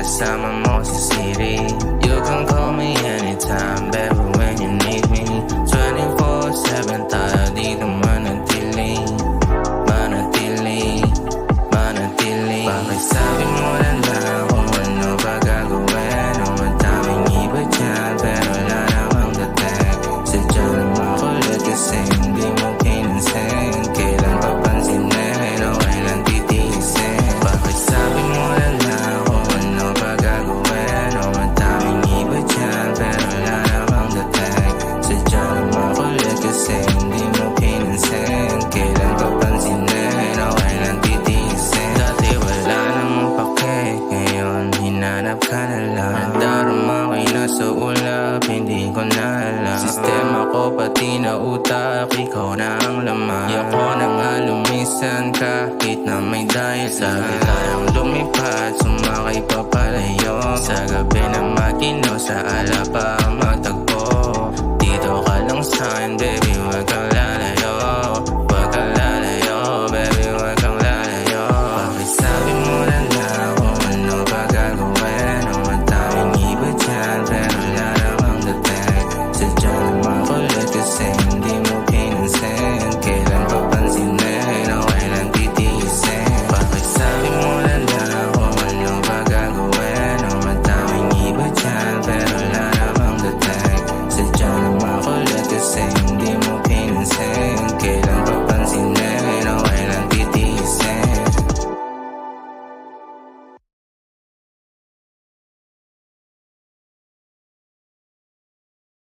kasama mo si Siri. You can call me anytime, baby, when you need me. 24/7 tayo dito manatili. Manatili, manatili. Bakit sabi mo na lang kung ano ba gagawin? O madaming iba dyan, pero wala namang dating. Sadya naman kulit kasi hindi mo pinansin. Kailan papansinin o kailan titiisin? Bakit sabi mo na lang kung ano ba gagawin? O madaming iba dyan, pero wala namang dating. Sadya naman kulit kasi hindi mo pinansin. Kailan papansinin o kailan titiisin? Dati wala namang pake, ngayon hinanap ka na lang. Nadarama ko'y nasa ulap, hindi ko na alam. Sistema ko pati na utak, ikaw na ang laman. Yako na nga lumisan kahit na may dahil. Sabi tayong lumipat, sumakay pa